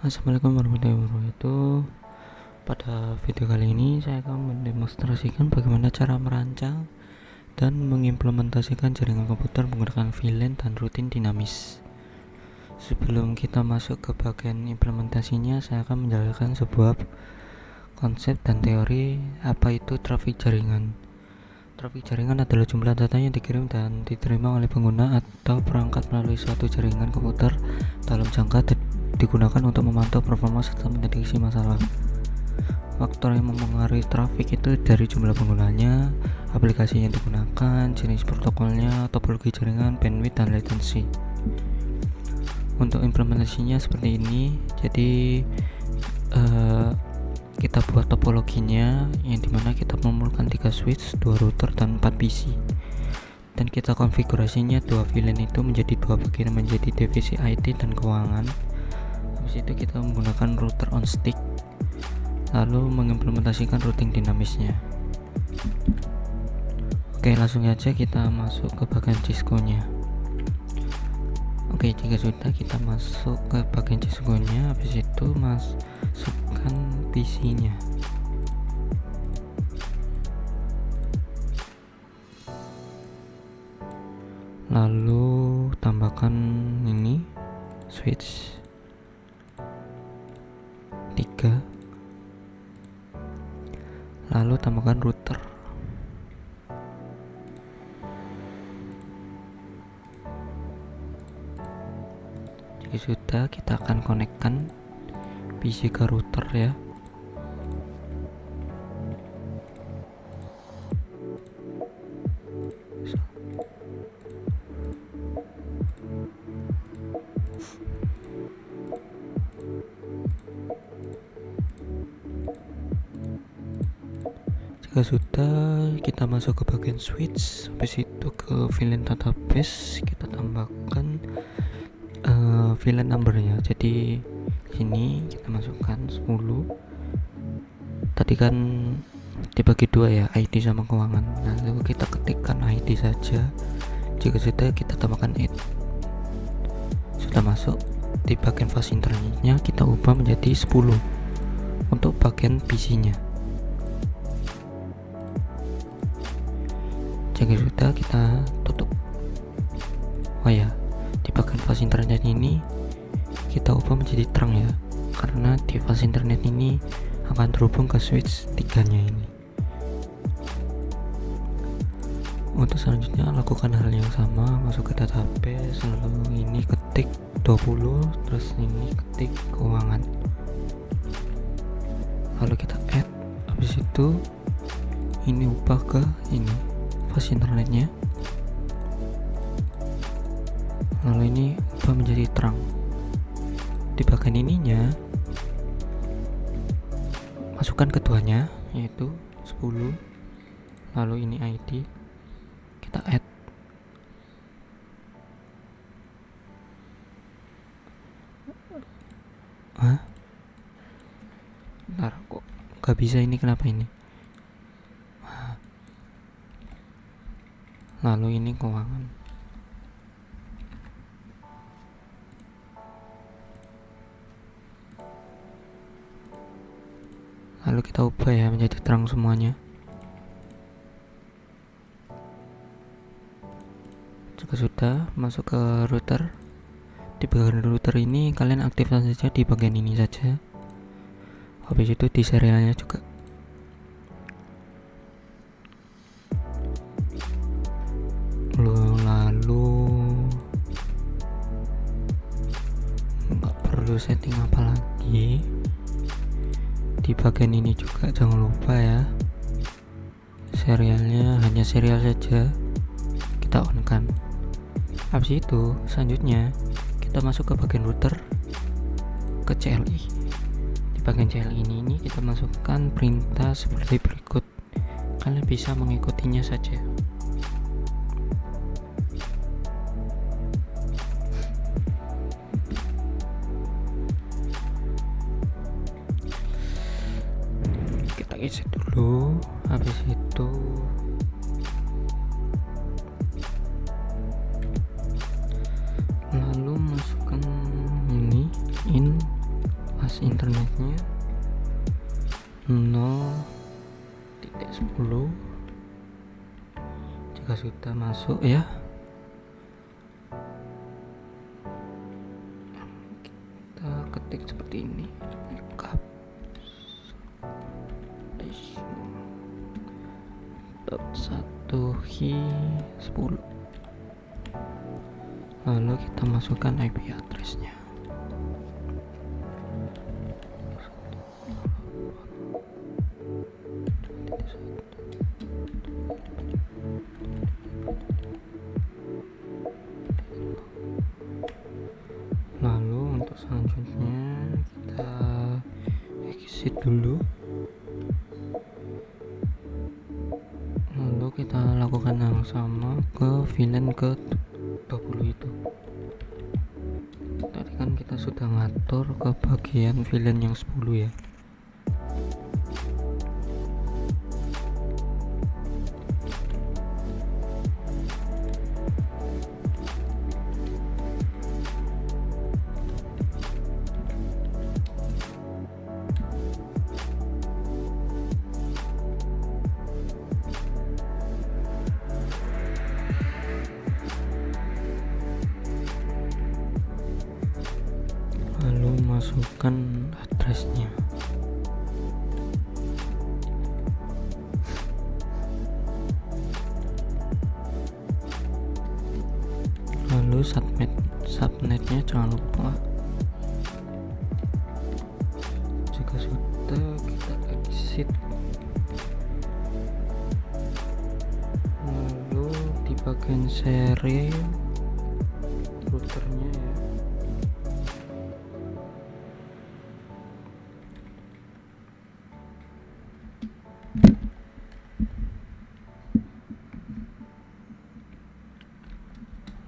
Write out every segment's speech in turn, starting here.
Assalamualaikum warahmatullahi wabarakatuh. Pada video kali ini saya akan mendemonstrasikan bagaimana cara merancang dan mengimplementasikan jaringan komputer menggunakan VLAN dan rutin dinamis. Sebelum kita masuk ke bagian implementasinya, saya akan menjelaskan sebuah konsep dan teori apa itu trafik jaringan. Trafik jaringan adalah jumlah data yang dikirim dan diterima oleh pengguna atau perangkat melalui suatu jaringan komputer dalam jangka digunakan untuk memantau performa serta mendeteksi masalah. Faktor yang mempengaruhi trafik itu dari jumlah penggunanya, aplikasi yang digunakan, jenis protokolnya, topologi jaringan, bandwidth, dan latency. Untuk implementasinya seperti ini, jadi kita buat topologinya yang dimana kita memerlukan 3 switch, 2 router, dan 4 PC, dan kita konfigurasinya 2 VLAN itu menjadi 2 bagian, menjadi divisi IT dan keuangan. Habis itu kita menggunakan router on stick, lalu mengimplementasikan routing dinamisnya. Oke, langsung aja kita masuk ke bagian Cisco nya. Oke, jika sudah, kita masuk ke bagian Cisco nya. Habis itu masukkan PC nya. Lalu tambahkan ini switch 3, lalu tambahkan router. Jika sudah, kita akan konekkan PC ke router ya. Jika sudah, kita masuk ke bagian switch. Habis itu ke VLAN database, kita tambahkan VLAN numbernya. Jadi sini kita masukkan 10. Tadi kan dibagi 2 ya, ID sama keuangan. Lalu kita ketikkan ID saja. Jika sudah, kita tambahkan 8. Sudah masuk. Di bagian fast internetnya kita ubah menjadi 10 untuk bagian PC nya. Jika sudah, kita tutup. Oh ya, di bagian fast internet ini kita ubah menjadi terang ya, karena di fast internet ini akan terhubung ke switch 3 nya ini. Untuk selanjutnya lakukan hal yang sama, masuk ke database, lalu ini ketik 20, terus ini ketik keuangan, lalu kita add. Habis itu ini ubah ke ini fast internetnya, lalu ini ubah menjadi terang. Di bagian ininya masukkan keduanya, yaitu 10, lalu ini ID, kita add. Bentar, kok gak bisa ini, kenapa ini? Lalu ini keuangan. Lalu kita ubah ya menjadi terang semuanya. Jika sudah, masuk ke router. Di bagian router ini kalian aktifkan saja di bagian ini saja. Habis itu di serialnya juga. Lalu nggak perlu setting apa lagi. Di bagian ini juga jangan lupa ya, serialnya hanya serial saja kita on kan. Habis itu selanjutnya kita masuk ke bagian router, ke CLI. Di bagian CLI ini kita masukkan perintah seperti berikut. Kalian bisa mengikutinya saja. Kita isi dulu. Habis itu lalu masukkan ini in akses internetnya 0.10. Jika sudah masuk ya, kita ketik seperti ini, .1hi10, lalu kita masukkan IP address-nya. Lalu untuk selanjutnya kita exit dulu, lalu kita lakukan yang sama ke VLAN ke 20 itu. Tadi kan kita sudah ngatur ke bagian VLAN yang 10 ya. Lalu masukkan addressnya, lalu subnetnya jangan lupa. Jika sudah, kita exit, lalu di bagian seri routernya ya,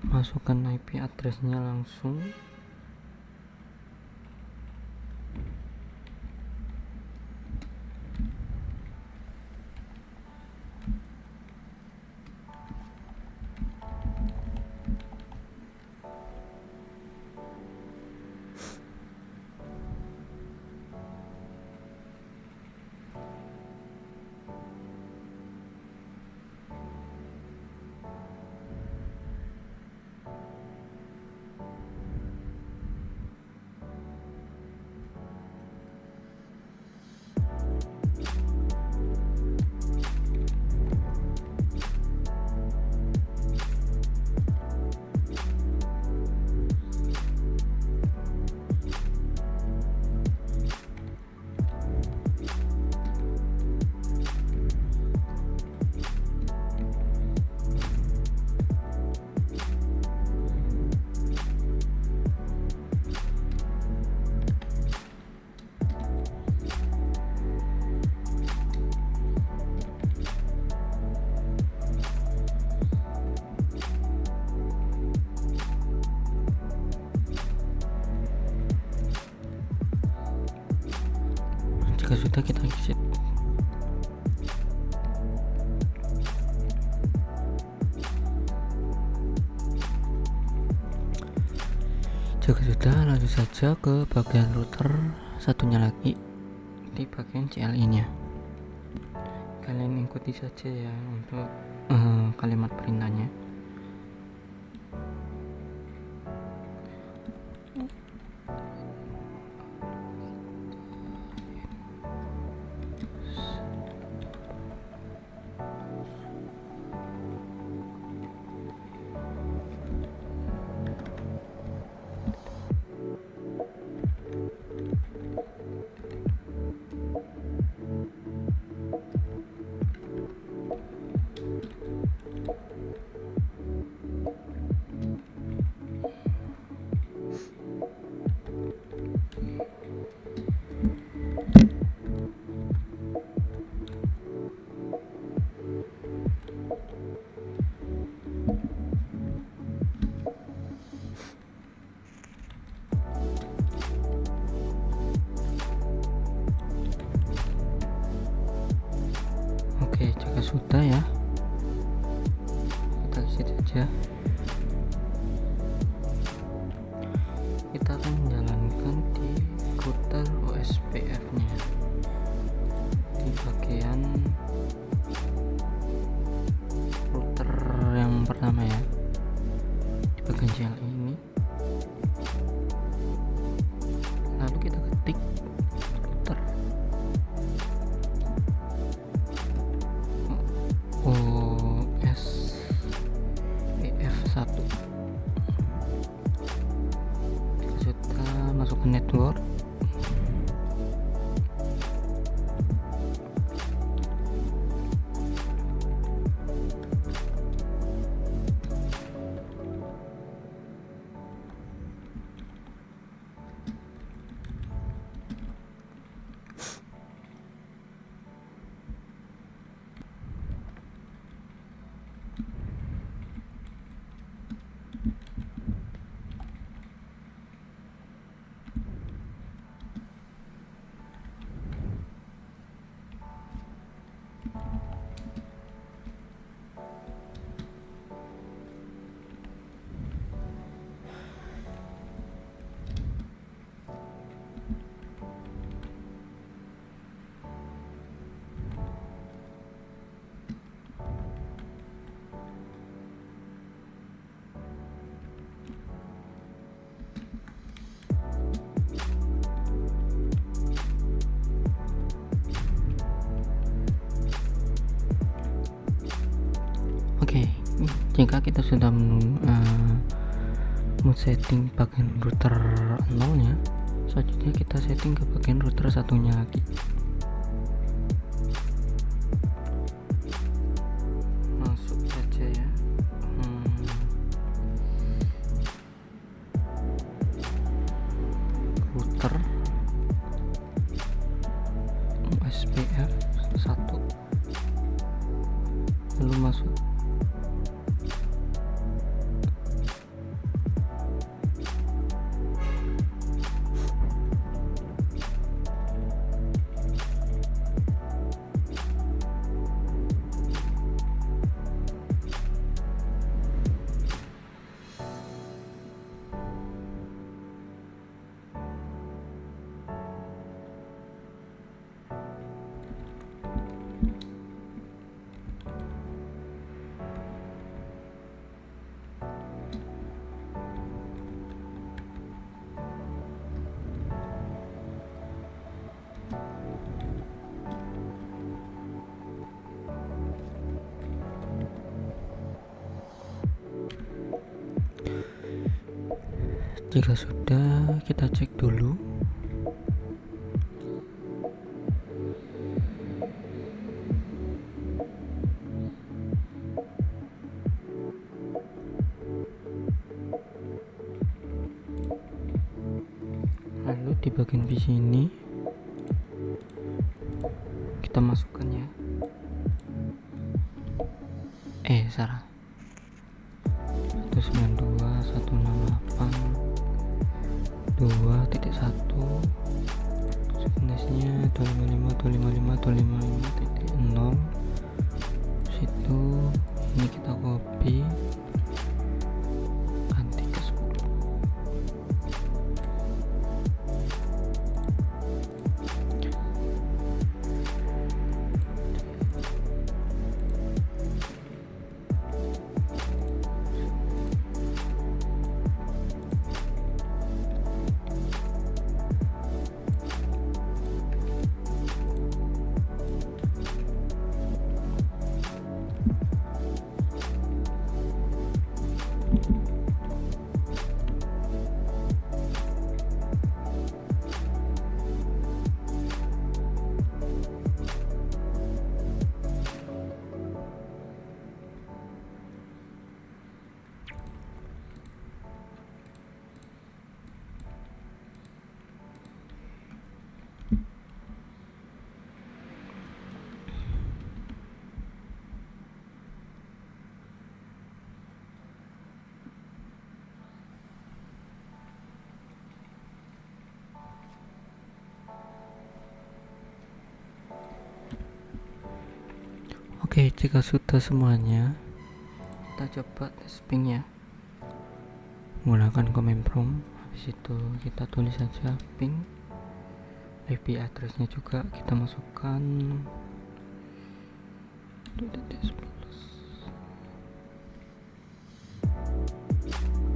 masukkan IP address-nya langsung. Jika sudah, kita exit. Jika sudah, lanjut saja ke bagian router satunya lagi, di bagian CLI-nya. Kalian ikuti saja ya untuk kalimat perintahnya. Oke, jika sudah ya, kita exit saja. Kita akan menjalankan di router network. Oke, jika kita sudah setting bagian router 0 nya, selanjutnya kita setting ke bagian router satunya lagi. Masuk saja ya. Router SPF 1, lalu masuk Jika sudah, kita cek dulu. Lalu di bagian PC ini kita masukkan ya. Salah. 192.168.2.1 jenisnya 255.255.255.0. situ ini kita copy, ganti ke 10. Oke, jika sudah semuanya, kita coba tes ping ya, menggunakan command prompt. Habis itu kita tulis saja ping, IP addressnya juga kita masukkan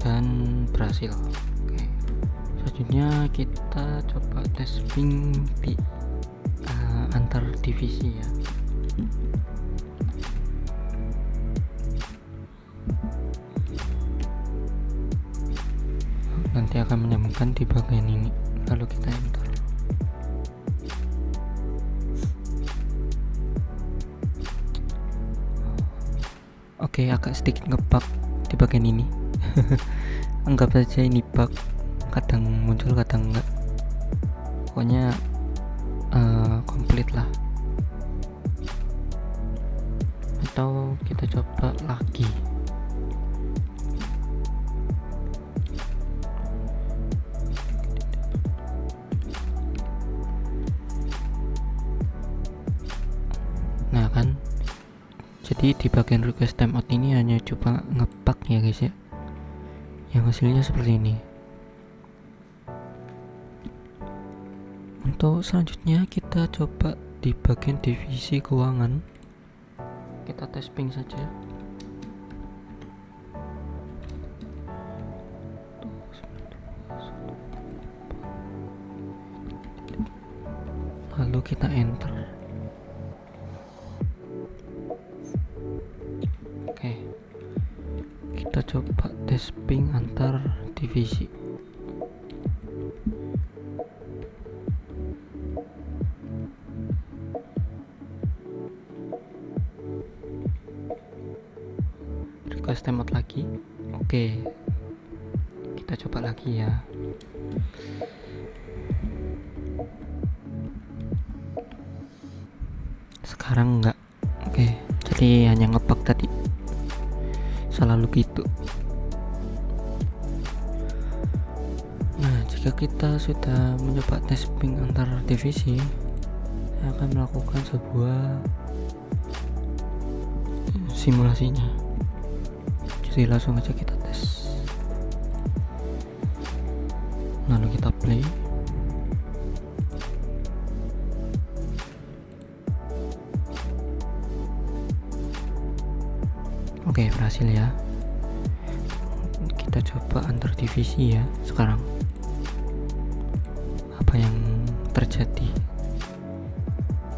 dan berhasil. Oke, selanjutnya kita coba tes ping di antar divisi ya. nanti akan menyambungkan di bagian ini, lalu kita enter. Oke, agak sedikit ngebug di bagian ini. Anggap saja ini bug, kadang muncul kadang enggak, pokoknya komplit lah. Atau kita coba lagi. Nah kan, jadi di bagian request timeout ini hanya coba ngebug ya guys ya, yang hasilnya seperti ini. Untuk selanjutnya kita coba di bagian divisi keuangan, kita tes ping saja. Lalu kita enter. Oke, kita coba tes ping antar divisi. Request timeout lagi. Oke, kita coba lagi ya. Sekarang enggak. Oke, jadi hanya ngebug tadi, selalu gitu. Nah, jika kita sudah mencoba tes ping antar divisi, saya akan melakukan sebuah simulasinya. Jadi langsung aja kita tes, lalu kita play. Oke, berhasil ya. Kita coba antar divisi ya sekarang. Apa yang terjadi?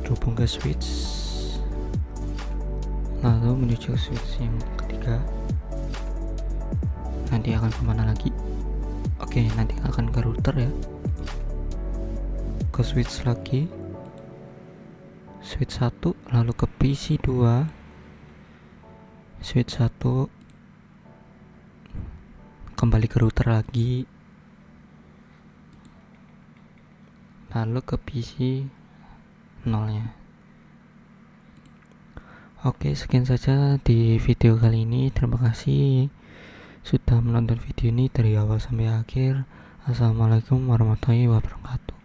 Terhubung ke switch, lalu menuju switch yang ketiga. Nanti akan kemana lagi? Oke, nanti akan ke router ya. Ke switch lagi, switch 1, lalu ke PC 2, switch 1, kembali ke router lagi, lalu ke PC 0 nya. Oke, sekian saja di video kali ini. Terima kasih sudah menonton video ini dari awal sampai akhir. Assalamualaikum warahmatullahi wabarakatuh.